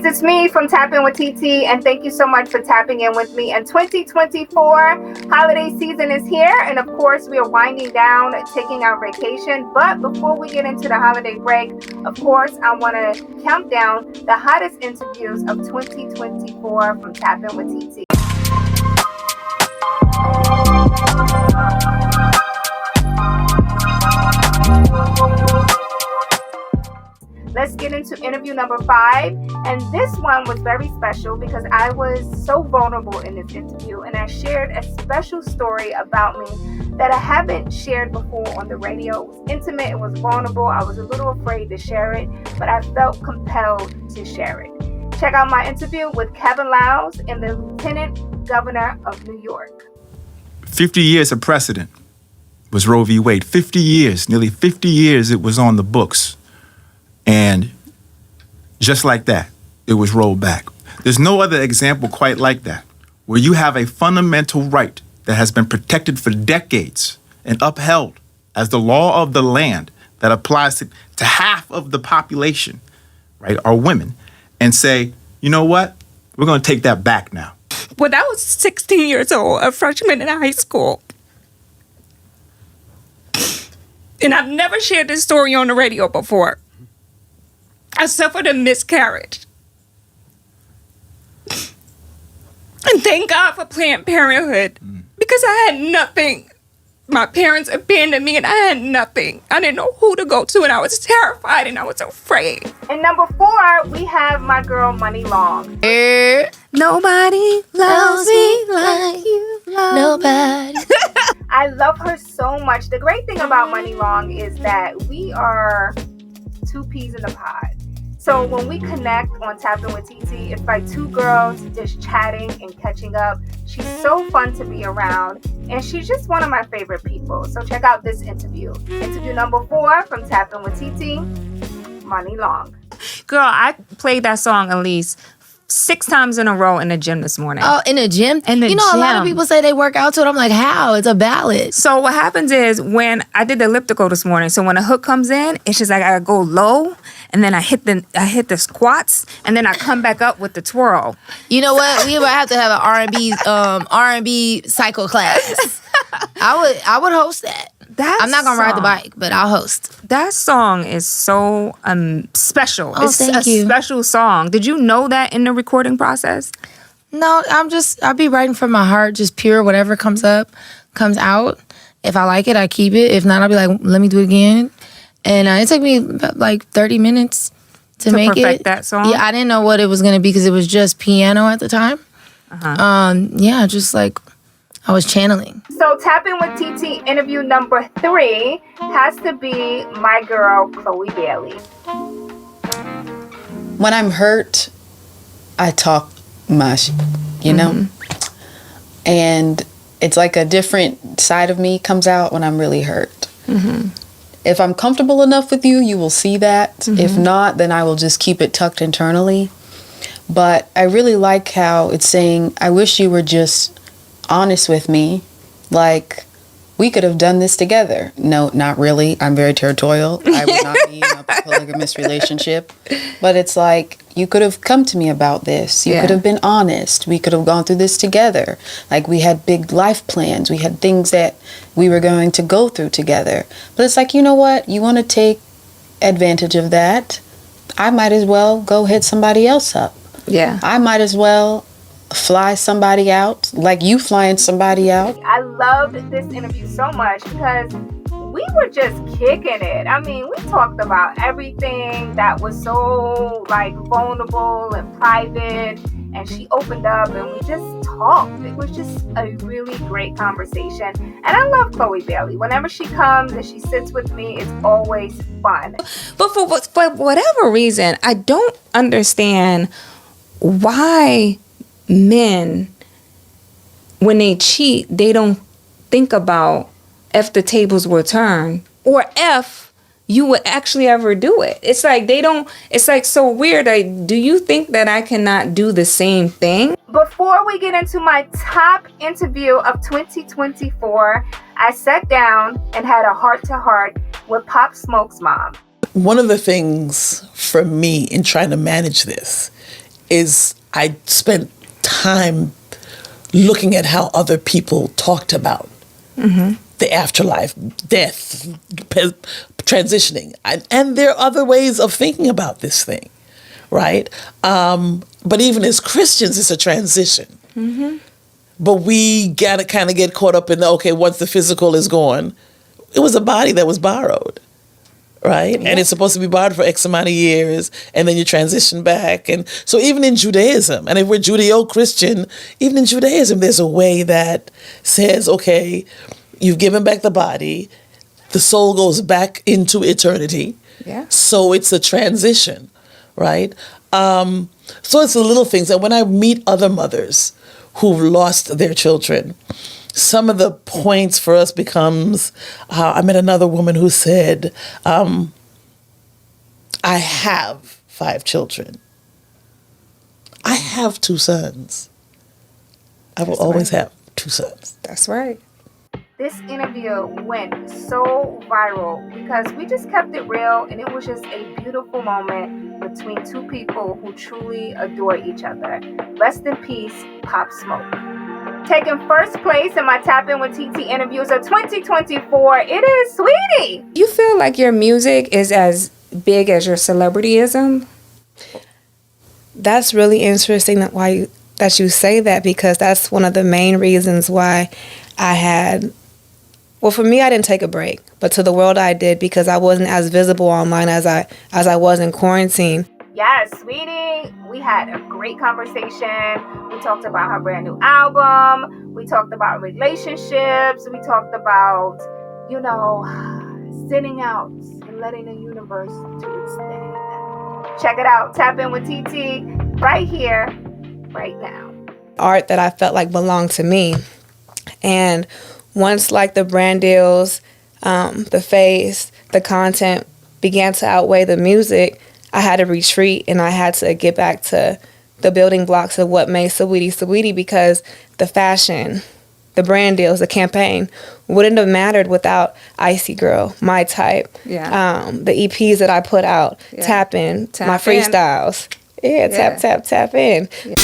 it's me from Tap In with TT, and thank you so much for tapping in with me. And 2024 holiday season is here, and of course, we are winding down, taking our vacation. But before we get into the holiday break, of course, I want to count down the hottest interviews of 2024 from Tap In with TT. Let's get into interview number 5. And this one was very special because I was so vulnerable in this interview, and I shared a special story about me that I haven't shared before on the radio. It was intimate, it was vulnerable. I was a little afraid to share it, but I felt compelled to share it. Check out my interview with Kevin Lowndes and the Lieutenant Governor of New York. 50 years of precedent was Roe v. Wade. 50 years, nearly 50 years it was on the books. And just like that, it was rolled back. There's no other example quite like that, where you have a fundamental right that has been protected for decades and upheld as the law of the land that applies to half of the population, right, are women, and say, you know what, we're going to take that back now. When I was 16 years old, a freshman in high school, and I've never shared this story on the radio before, I suffered a miscarriage. And thank God for Planned Parenthood, because I had nothing. My parents abandoned me and I had nothing. I didn't know who to go to, and I was terrified and I was afraid. And number 4, we have my girl, Muni Long. Nobody loves me like you love Nobody. I love her so much. The great thing about Muni Long is that we are 2 peas in a pod. So when we connect on Tap In with TT, it's like 2 girls just chatting and catching up. She's so fun to be around, and she's just one of my favorite people. So check out this interview. Interview number 4 from Tap In with TT, Muni Long. Girl, I played that song at least 6 times in a row in the gym this morning. Oh, in the gym? In the You know, gym. a lot of people say they work out to it. I'm like, how? It's a ballad. So what happens is when I did the elliptical this morning, so when a hook comes in, it's just like I go low, and then I hit the squats, and then I come back up with the twirl. You know what? We would have to have an R&B cycle class. I would host that. I'm not gonna ride the bike, but I'll host. That song is so special. Oh, it's thank a you. special song. Did you know that in the recording process? No, I'll be writing from my heart, just pure. Whatever comes out. If I like it, I keep it. If not, I'll be like, let me do it again. And it took me about like 30 minutes to make perfect it. that song? Yeah, I didn't know what it was gonna be because it was just piano at the time. Yeah, just like I was channeling. So Tap In with TT interview number 3 has to be my girl, Chloe Bailey. When I'm hurt, I talk much, you know? And it's like a different side of me comes out when I'm really hurt. If I'm comfortable enough with you, you will see that. If not, then I will just keep it tucked internally. But I really like how it's saying, I wish you were just honest with me. Like, we could have done this together. No, not really. I'm very territorial. I would not be in a polygamous relationship. But it's like, you could have come to me about this. You could have been honest. We could have gone through this together. Like, we had big life plans. We had things that we were going to go through together. But it's like, you know what? You want to take advantage of that? I might as well go hit somebody else up. Yeah. I might as well fly somebody out, like you flying somebody out. I loved this interview so much because we were just kicking it. I mean, we talked about everything that was so like vulnerable and private, and she opened up and we just talked. It was just a really great conversation. And I love Chloe Bailey. Whenever she comes and she sits with me, it's always fun. But for whatever reason, I don't understand why men, when they cheat, they don't think about if the tables were turned or if you would actually ever do it. It's like they don't, it's like so weird. Like, do you think that I cannot do the same thing? Before we get into my top interview of 2024, I sat down and had a heart-to-heart with Pop Smoke's mom. One of the things for me in trying to manage this is I spent time looking at how other people talked about the afterlife, death, transitioning. And there are other ways of thinking about this thing, right? But even as Christians, it's a transition. But we gotta kind of get caught up in once the physical is gone, it was a body that was borrowed, right? And it's supposed to be borrowed for X amount of years, and then you transition back. And so even in Judaism, and if we're Judeo-Christian, even in Judaism, there's a way that says, okay, you've given back the body, the soul goes back into eternity. Yeah. So it's a transition, right? So it's the little things that when I meet other mothers who've lost their children, some of the points for us becomes, I met another woman who said, I have 5 children. I have 2 sons. I will always have 2 sons. That's right. This interview went so viral because we just kept it real, and it was just a beautiful moment between 2 people who truly adore each other. Rest in peace, Pop Smoke. Taking first place in my Tap In with TT interviews of 2024, it is Saweetie. You feel like your music is as big as your celebrityism? That's really interesting that you say that, because that's one of the main reasons why for me, I didn't take a break, but to the world I did, because I wasn't as visible online as I was in quarantine. Yes, Saweetie, we had a great conversation. We talked about her brand new album. We talked about relationships. We talked about, sitting out and letting the universe do its thing. Check it out. Tap In with TT right here, right now. Art that I felt like belonged to me. And once the brand deals, the face, the content began to outweigh the music, I had to retreat, and I had to get back to the building blocks of what made Saweetie Saweetie, because the fashion, the brand deals, the campaign wouldn't have mattered without Icy Girl, My Type, the EPs that I put out, Tap In, my freestyles. Tap in. Yeah.